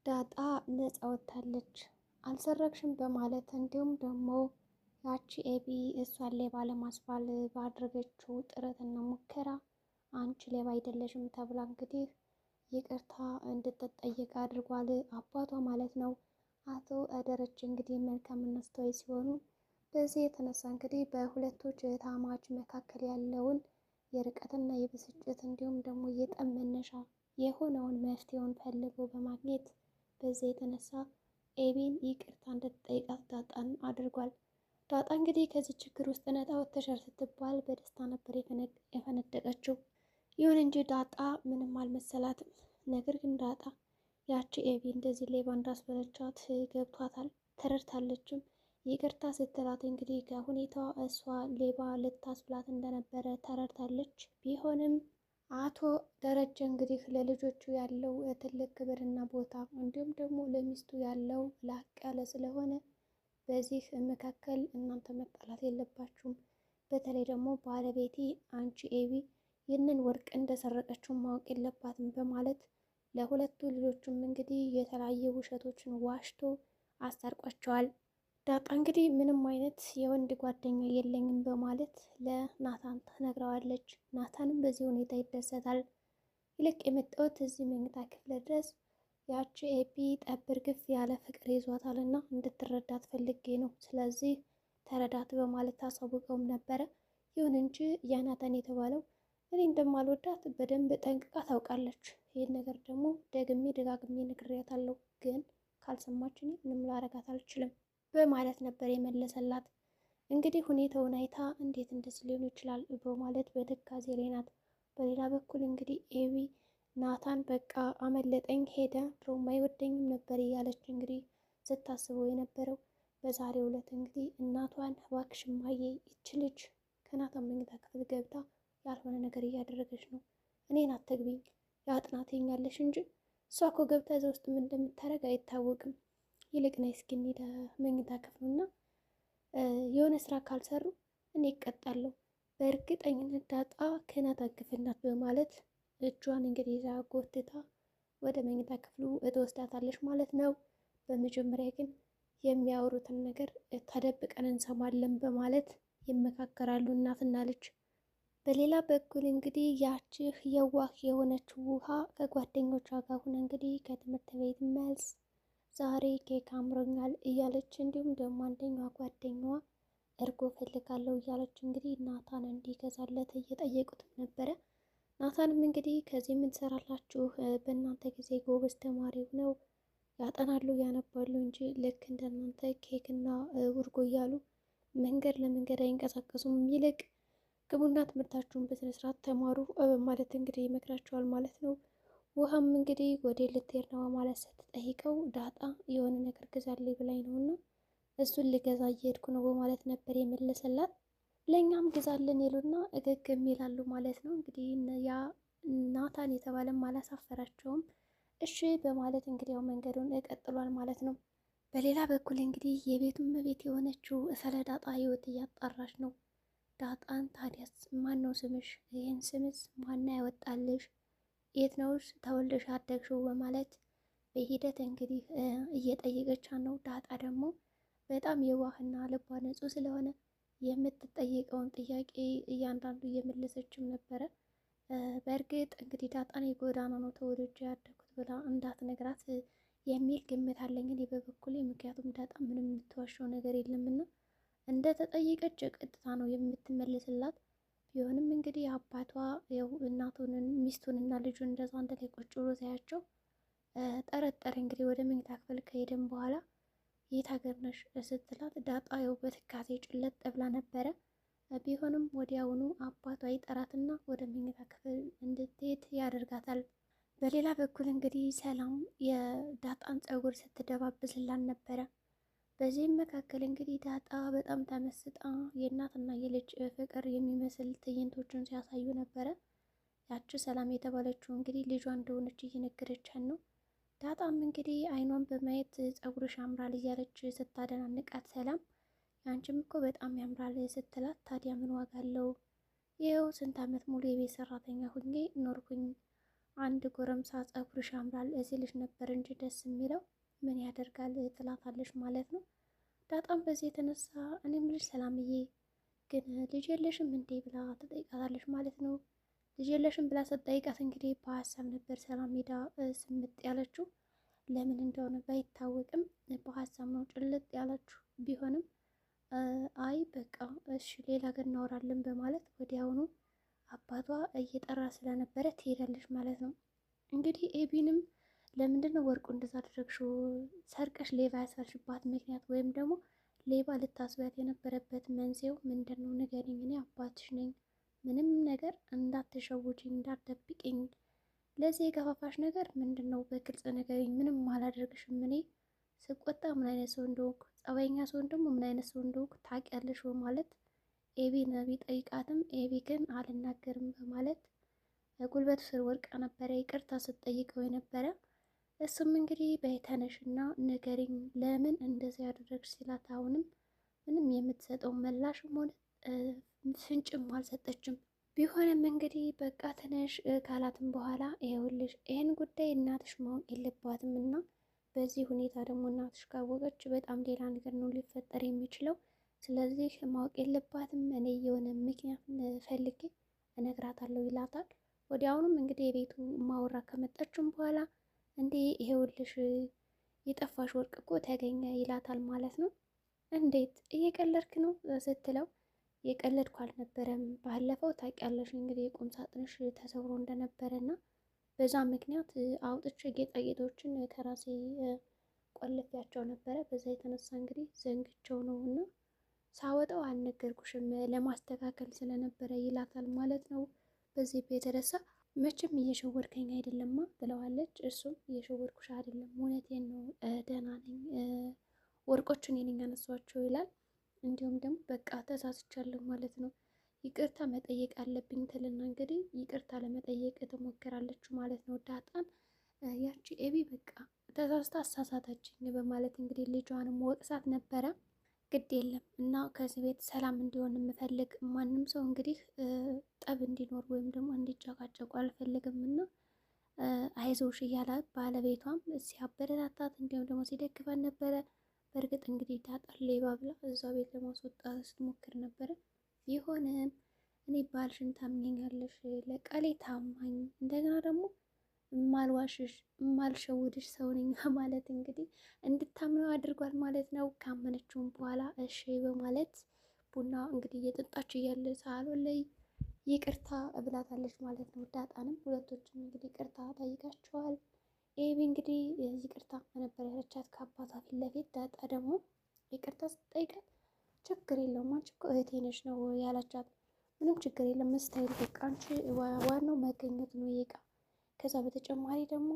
ዳጣ ነፃ ወጥታለች። አልሰረቅሽም በማለት እንዲሁም ደግሞ ያቺ ኤቢ እሷን ሌባ ለማስባል ባደረገችው ጥረትና ሙከራ አንቺ ሌባ አይደለሽም ተብላ እንግዲህ ይቅርታ እንድትጠየቅ አድርጓል አባቷ ማለት ነው። አቶ ደረጀ እንግዲህ መልካምና አስተዋይ ሲሆኑ በዚህ የተነሳ እንግዲህ በሁለቶች እህትማማች መካከል ያለውን የርቀትና የብስጭት እንዲሁም ደግሞ የጠብ መነሻ የሆነውን መፍትሄውን ፈልገው በማግኘት በዚህ የተነሳ ኤቢን ይቅርታ እንድትጠይቃት ዳጣን አድርጓል። ዳጣ እንግዲህ ከዚህ ችግር ውስጥ ነፃ ወጥተሻል ስትባል በደስታ ነበር የፈነደቀችው። ይሁን እንጂ ዳጣ ምንም አልመሰላትም። ነገር ግን ዳጣ ያቺ ኤቢ እንደዚህ ሌባ እንዳስበለቻት ገብቷታል፣ ተረድታለችም። ይቅርታ ስትላት እንግዲህ ከሁኔታዋ እሷ ሌባ ልታስብላት እንደነበረ ተረድታለች። ቢሆንም አቶ ደረጀ እንግዲህ ለልጆቹ ያለው ትልቅ ክብርና ቦታ እንዲሁም ደግሞ ለሚስቱ ያለው ላቅ ያለ ስለሆነ በዚህ መካከል እናንተ መጣላት የለባችሁም፣ በተለይ ደግሞ ባለቤቴ አንቺ ኤቢ ይህንን ወርቅ እንደሰረቀችው ማወቅ የለባትም በማለት ለሁለቱ ልጆቹም እንግዲህ የተለያየ ውሸቶችን ዋሽቶ አስታርቋቸዋል። ዳጣ እንግዲህ ምንም አይነት የወንድ ጓደኛ የለኝም በማለት ለናታን ትነግረዋለች። ናታንም በዚህ ሁኔታ ይደሰታል። ይልቅ የመጣሁት እዚህ መኝታ ክፍለ ድረስ ያቺ ኤቢ ጠብር ግፍ ያለ ፍቅር ይዟታል እና እንድትረዳት ፈልጌ ነው፣ ስለዚህ ተረዳት በማለት ታሳውቀውም ነበረ። ይሁን እንጂ ያናታን የተባለው እኔ እንደማልወዳት በደንብ ጠንቅቃ ታውቃለች። ይህን ነገር ደግሞ ደግሜ ደጋግሜ ነግሬያታለሁ፣ ግን ካልሰማችኝ ምንም ላረጋት አልችልም በማለት ነበር የመለሰላት። እንግዲህ ሁኔታውን አይታ እንዴት እንደዚህ ሊሆን ይችላል በማለት በትካዜ ላይ ናት። በሌላ በኩል እንግዲህ ኤቢ ናታን በቃ አመለጠኝ ሄደ፣ ድሮም አይወደኝም ነበር እያለች እንግዲህ ስታስበው የነበረው። በዛሬው ዕለት እንግዲህ እናቷን እባክሽ እማዬ ይች ልጅ ከናታን መኝታ ክፍል ገብታ ያልሆነ ነገር እያደረገች ነው፣ እኔን አትግቢኝ፣ ያጥናትኛለሽ እንጂ እሷ እኮ ገብታ እዛ ውስጥ ምን እንደምታደርግ አይታወቅም፣ ይልቅ ነይ እስኪ እንሂድ መኝታ ክፍሉና የሆነ ስራ ካልሰሩ እኔ እቀጣለሁ፣ በእርግጠኝነት ዳጣ ከናታን ክፍል ናት በማለት እጇን እንግዲህ ይዛ ጎትታ ወደ መኝታ ክፍሉ ትወስዳታለች ማለት ነው። በመጀመሪያ ግን የሚያወሩትን ነገር ተደብቀን እንሰማለን በማለት ይመካከራሉ እናትና ልጅ። በሌላ በኩል እንግዲህ ያችህ የዋህ የሆነችው ውሃ ከጓደኞቿ ጋር ሆነ እንግዲህ ከትምህርት ቤት መልስ ዛሬ ኬክ አምሮኛል እያለች እንዲሁም ደግሞ አንደኛዋ ጓደኛዋ እርጎ ፈልጋለሁ እያለች እንግዲህ ናታን እንዲገዛለት እየጠየቁትም ነበረ። ናታንም እንግዲህ ከዚህ ምን ትሰራላችሁ? በእናንተ ጊዜ ጎበዝ ተማሪ ነው ያጠናሉ ያነባሉ እንጂ ልክ እንደናንተ ኬክና እርጎ እያሉ መንገድ ለመንገድ አይንቀሳቀሱም፣ ይልቅ ግቡና ትምህርታችሁን በስነስርዓት ተማሩ ማለት እንግዲህ ይመክራቸዋል ማለት ነው። ውሃም እንግዲህ ወደ ልትሄድ ነው ማለት ስትጠይቀው ዳጣ የሆነ ነገር ግዛልኝ ብላኝ ነው እና እሱን ልገዛ እየሄድኩ ነው በማለት ነበር የመለሰላት። ለእኛም ግዛልን ይሉና እገግም ይላሉ ማለት ነው። እንግዲህ ያ ናታን የተባለም አላሳፈራቸውም። እሺ በማለት እንግዲህ ያው መንገዱን ቀጥሏል ማለት ነው። በሌላ በኩል እንግዲህ የቤቱ እመቤት የሆነችው ስለ ዳጣ ህይወት እያጣራች ነው። ዳጣን ታዲያስ ማን ነው ስምሽ? ይህን ስምስ ማና ያወጣልሽ? የት ነውስ ተወልደሽ አደግሽው? በማለት በሂደት እንግዲህ እየጠየቀች ነው። ዳጣ ደግሞ በጣም የዋህና ልቧ ንጹህ ስለሆነ የምትጠየቀውን ጥያቄ እያንዳንዱ እየመለሰችም ነበረ። በእርግጥ እንግዲህ ዳጣን የጎዳና ነው ተወልጄ ያደግኩት ብላ እንዳትነግራት የሚል ግምት አለኝ እኔ በበኩሌ። ምክንያቱም ዳጣ ምንም የምትዋሸው ነገር የለምና እንደ ተጠየቀች ቀጥታ ነው የምትመልስላት። ቢሆንም እንግዲህ አባቷ ያው እናቱን ሚስቱንና ልጁን እንደዛ አንድ ላይ ቁጭ ብሎ ሳያቸው ጠረጠረ። እንግዲህ ወደ መኝታ ክፍል ከሄድን በኋላ የት ሀገር ነሽ ስትላት ዳጣ ያው በትካዜ ጭለጥ ብላ ነበረ። ቢሆንም ወዲያውኑ አባቷ ይጠራትና ወደ መኝታ ክፍል እንድትሄድ ያደርጋታል። በሌላ በኩል እንግዲህ ሰላም የዳጣን ፀጉር ስትደባብስላን ነበረ። በዚህም መካከል እንግዲህ ዳጣ በጣም ተመስጣ የእናትና የልጅ ፍቅር የሚመስል ትዕይንቶችን ሲያሳዩ ነበረ። ያቺ ሰላም የተባለችው እንግዲህ ልጇ እንደሆነች እየነገረቻት ነው። ዳጣም እንግዲህ አይኗን በማየት ፀጉርሽ ያምራል እያለች ስታደናንቃት ሰላም ያንቺም እኮ በጣም ያምራል ስትላት ታዲያ ምን ዋጋ አለው? ይኸው ስንት ዓመት ሙሉ የቤት ሰራተኛ ሁኜ ኖርኩኝ፣ አንድ ጎረምሳ ፀጉርሽ ያምራል እዚህ ልጅ ነበር እንጂ ደስ የሚለው ምን ያደርጋል ትላታለች ማለት ነው። ዳጣም በዚህ የተነሳ እኔ የምልሽ ሰላምዬ ግን ልጅ የለሽም እንዴ ብላ ትጠይቃታለች ማለት ነው። ልጅ የለሽም ብላ ስትጠይቃት እንግዲህ በሀሳብ ነበር ሰላም ሄዳ ስምጥ ያለችው። ለምን እንደሆነ ባይታወቅም በሀሳብ ነው ጭልጥ ያለችው። ቢሆንም አይ በቃ እሺ ሌላ ግን እናወራለን በማለት ወዲያውኑ አባቷ እየጠራ ስለነበረ ትሄዳለች ማለት ነው። እንግዲህ ኤቢንም ለምንድን ነው ወርቁ እንደዛ አደረግሽው? ሰርቀሽ ሌባ ያሰርሽባት ምክንያት ወይም ደግሞ ሌባ ልታስቢያት የነበረበት መንስኤው ምንድን ነው? ንገሪኝ፣ እኔ አባትሽ ነኝ። ምንም ነገር እንዳትሸውጂኝ፣ እንዳትደብቂኝ። ለዚህ የገፋፋሽ ነገር ምንድን ነው? በግልጽ ንገሪኝ። ምንም አላደርግሽም። እኔ ስቆጣ ምን አይነት ሰው እንደሆንኩ፣ ጸባይኛ ሰው ደግሞ ምን አይነት ሰው እንደሆንኩ ታውቂያለሽ በማለት ኤቢ ቢጠይቃትም ኤቢ ግን አልናገርም በማለት ጉልበቱ ስር ወድቃ ነበረ ይቅርታ ስትጠይቀው የነበረ። እሱም እንግዲህ በተነሽና ንገሪኝ ለምን እንደዚህ ያደረግሽ ሲላት አሁንም ምንም የምትሰጠው ምላሽም ሆነ ፍንጭም አልሰጠችም። ቢሆንም እንግዲህ በቃ ተነሽ ካላትም በኋላ ይኸውልሽ ይህን ጉዳይ እናትሽ ማወቅ የለባትም እና በዚህ ሁኔታ ደግሞ እናትሽ ካወቀች በጣም ሌላ ነገር ነው ሊፈጠር የሚችለው። ስለዚህ ማወቅ የለባትም እኔ የሆነ ምክንያት ፈልጌ እነግራታለሁ ይላታል። ወዲያውኑም እንግዲህ የቤቱ ማውራ ከመጣችም በኋላ እንዴ ይሄውልሽ የጠፋሽ ወርቅ እኮ ተገኘ ይላታል ማለት ነው። እንዴት እየቀለድክ ነው ስትለው የቀለድኩ አልነበረም። ባለፈው ታውቂያለሽ እንግዲህ የቁም ሳጥንሽ ተሰብሮ እንደነበረ እና በዛ ምክንያት አውጥቼ ጌጣጌጦችን ከራሴ ቆልፌያቸው ነበረ። በዛ የተነሳ እንግዲህ ዘንግቸው ነው እና ሳወጣው አልነገርኩሽም ለማስተካከል ስለነበረ ይላታል ማለት ነው። በዚህ የተነሳ መቼም እየሸወድከኝ አይደለማ ብለዋለች። እሱም እየሸወድኩሽ አይደለም እውነቴን ነው ደህና ነኝ፣ ወርቆችን የኔ ያነሷቸው ይላል። እንዲሁም ደግሞ በቃ ተሳስቻለሁ ማለት ነው ይቅርታ መጠየቅ አለብኝ ትልና እንግዲህ ይቅርታ ለመጠየቅ ትሞክራለች ማለት ነው ዳጣን። ያቺ ኤቢ በቃ ተሳስታ አሳሳተችኝ በማለት እንግዲህ ልጇንም ወቅሳት ነበረ። ግድ የለም እና ከዚህ ቤት ሰላም እንዲሆን የምፈልግ ማንም ሰው እንግዲህ ጠብ እንዲኖር ወይም ደግሞ እንዲጨቃጨቁ አልፈልግም እና አይዞሽ እያለ ባለቤቷም ሲያበረታታት እንዲሁም ደግሞ ሲደግፋት ነበረ። በእርግጥ እንግዲህ ዳጣ ሌባ ብላ እዛ ቤት ለማስወጣት ስትሞክር ነበረ። ቢሆንም እኔ ባልሽን ታምኘኛለሽ፣ ለቃሌ ታማኝ፣ እንደገና ደግሞ ማልዋሽሽ ማልሸውድሽ ሰው ነኝ ማለት እንግዲህ እንድታምነው አድርጓል ማለት ነው። ካመነችውም በኋላ እሺ በማለት ቡና እንግዲህ እየጠጣች እያለ ሳሎን ላይ ይቅርታ ብላታለች ማለት ነው። ዳጣንም ሁለቶችም እንግዲህ ይቅርታ ጠይቃቸዋል። ኤቢ እንግዲህ ይቅርታ ነበር ያለቻት ከአባቷ ፊት ለፊት። ዳጣ ደግሞ ይቅርታ ስትጠይቃት ችግር የለውም አንቺ እኮ እህቴ ነሽ ነው ያላቻት። ምንም ችግር የለም ስታይል በቃ አንቺ ዋናው መገኘት ነው ይቃ። ከዛ በተጨማሪ ደግሞ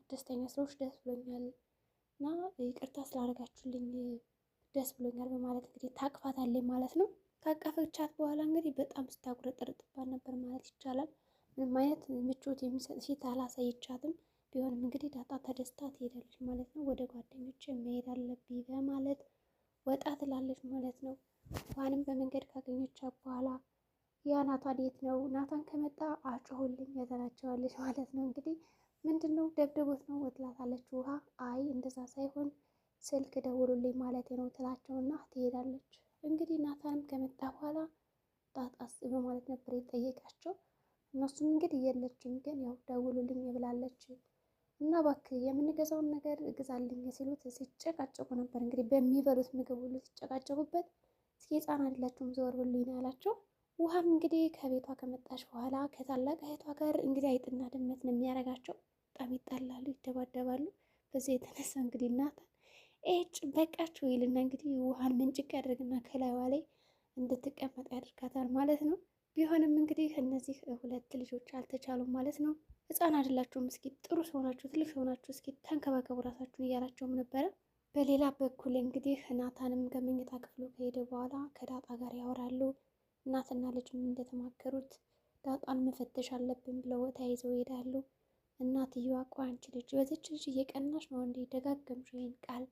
ደስተኛ ስለሆንሽ ደስ ብሎኛል እና ይቅርታ ስላደረጋችሁልኝ ደስ ብሎኛል በማለት እንግዲህ ታቅፋታለች ማለት ነው። ካቀፈቻት በኋላ እንግዲህ በጣም ስታጉረጠርጥባት ነበር ማለት ይቻላል። ምንም አይነት ምቾት የሚሰጥ ፊት አላሳየቻትም። ቢሆንም እንግዲህ ዳጣ ተደስታ ትሄዳለች ማለት ነው። ወደ ጓደኞች መሄድ አለብኝ በማለት ወጣ ትላለች ማለት ነው። ዋንም በመንገድ ካገኘቻት በኋላ ያ ናታን የት ነው? ናታን ከመጣ አጮሁልኝ ትላቸዋለች ማለት ነው። እንግዲህ ምንድን ነው ደብድቦት ነው ትላታለች ውሃ። አይ እንደዛ ሳይሆን ስልክ ደውሉልኝ ማለት ነው ትላቸውና ትሄዳለች። እንግዲህ ናታንም ከመጣ በኋላ ጣጣስ በማለት ነበር የጠየቃቸው። እነሱም እንግዲህ የለችም ግን ያው ደውሉልኝ ብላለች እና እባክህ የምንገዛውን ነገር ግዛልኝ ሲሉት ሲጨቃጨቁ ነበር። እንግዲህ በሚበሉት ምግብ ሁሉ ሲጨቃጨቁበት እስኪ ህፃን አይደላችሁም ዞር ብሉኝ ነው ያላቸው። ውሃም እንግዲህ ከቤቷ ከመጣች በኋላ ከታላቅ እህቷ ጋር እንግዲህ አይጥና ድመት ነው የሚያደርጋቸው። በጣም ይጣላሉ፣ ይደባደባሉ። በዚህ የተነሳ እንግዲህ ናታን ኤጭ በቃችሁ ይልና እንግዲህ ውሃን ምንጭቅ ያደርግና ከላይዋ ላይ እንድትቀመጥ ያደርጋታል ማለት ነው። ቢሆንም እንግዲህ እነዚህ ሁለት ልጆች አልተቻሉም ማለት ነው። ህፃን አይደላችሁም እስኪ ጥሩ ሰው ናችሁ፣ ትልቅ ሰው ናችሁ፣ እስኪ ተንከባከቡ ራሳችሁን እያላቸውም ነበረ። በሌላ በኩል እንግዲህ ናታንም ከመኝታ ክፍሉ ከሄደ በኋላ ከዳጣ ጋር ያወራሉ። እናትና ልጅም እንደተማከሩት ዳጣን መፈተሽ አለብን ብለው ተያይዘው ይሄዳሉ። እናትየዋ ቆይ አንቺ ልጅ በዚች ልጅ እየቀናሽ ነው እንዴ? ደጋገምሽ ይሄን ቃል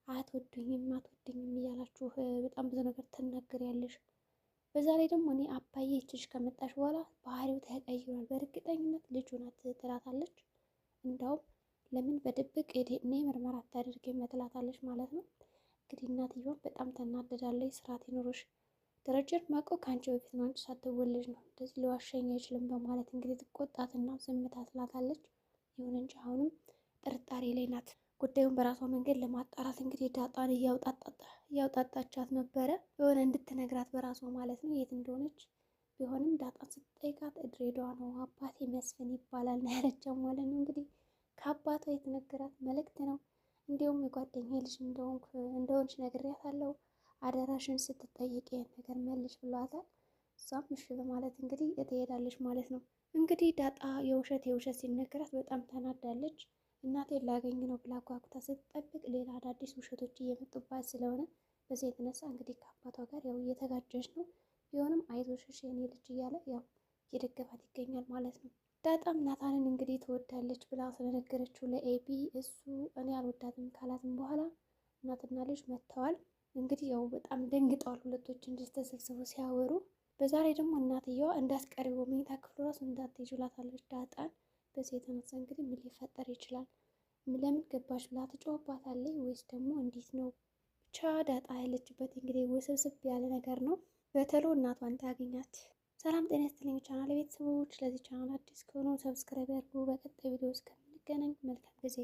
አትወዱኝም አትወዱኝም እያላችሁ በጣም ብዙ ነገር ትናገሪያለሽ በዛ ላይ ደግሞ እኔ አባዬ ይችሽ ከመጣሽ በኋላ ባህሪው ተቀይሯል፣ በእርግጠኝነት ልጁ ናት ትላታለች። እንዳውም ለምን በድብቅ የዲኤንኤ ምርመራ አታደርጊም ትላታለች ማለት ነው። እንግዲህ እናትየዋ በጣም ተናደዳለች። ስርዓት ይኑርሽ፣ ደረጀን ማውቀው ከአንቺ በፊት ነው፣ አንቺ ሳትወለጅ ነው፣ እንደዚህ ሊዋሸኝ አይችልም በማለት እንግዲህ ትቆጣትና ዝምታ ትላታለች። ይሁን እንጂ አሁንም ጥርጣሬ ላይ ናት። ጉዳዩን በራሷ መንገድ ለማጣራት እንግዲህ ዳጣን እያውጣጣቻት ነበረ፣ የሆነ እንድትነግራት በራሷ ማለት ነው የት እንደሆነች። ቢሆንም ዳጣን ስትጠይቃት ድሬዳዋ ነው፣ አባቴ መስፍን ይባላል ነው ያለችው ማለት ነው። እንግዲህ ከአባቷ የተነገራት መልእክት ነው። እንዲሁም የጓደኛ ልጅ እንደሆንሽ ነግሬያታለሁ፣ አደራሽን ስትጠይቅ ይህን ነገር መልሽ ብሏታል። እሷም እሺ በማለት እንግዲህ ትሄዳለች ማለት ነው። እንግዲህ ዳጣ የውሸት ሲነገራት በጣም ተናዳለች። እናቴን ላገኝ ነው ብላ ጓጉታ ስትጠብቅ ሌላ አዳዲስ ውሸቶች እየመጡባት ስለሆነ በዚህ የተነሳ እንግዲህ ከአባቷ ጋር ያው እየተጋጨች ነው። ቢሆንም አይዞሽ የኔ ልጅ እያለ ያው እየደገፋት ይገኛል ማለት ነው። ዳጣም ናታንን እንግዲህ ትወዳለች ብላ ስለነገረችው ለኤቢ እሱ እኔ አልወዳትም ካላትም በኋላ እናትና ልጅ መጥተዋል። እንግዲህ ያው በጣም ደንግጠዋል ሁለቶች እንደዚህ ተሰብስበው ሲያወሩ። በዛ ላይ ደግሞ እናትየዋ እንዳትቀርበው መኝታ ክፍሉ ራሱ እንዳትሄጂ ብላታለች ዳጣን። በዚህ የተነሳ እንግዲህ ምን ሊፈጠር ይችላል? ለምን ገባች ብላ ትጮህባታለች ወይስ ደግሞ እንዴት ነው? ብቻ ዳጣ ያለችበት እንግዲህ ውስብስብ ያለ ነገር ነው። በተሎ እናቷን ታገኛት። ሰላም ጤና ይስጥልኝ ቻናል ቤተሰቦች፣ ለዚህ ቻናል አዲስ ከሆኑ ሰብስክራይብ ያድርጉ። በቀጣይ ቪዲዮ እስከምንገናኝ መልካም ጊዜ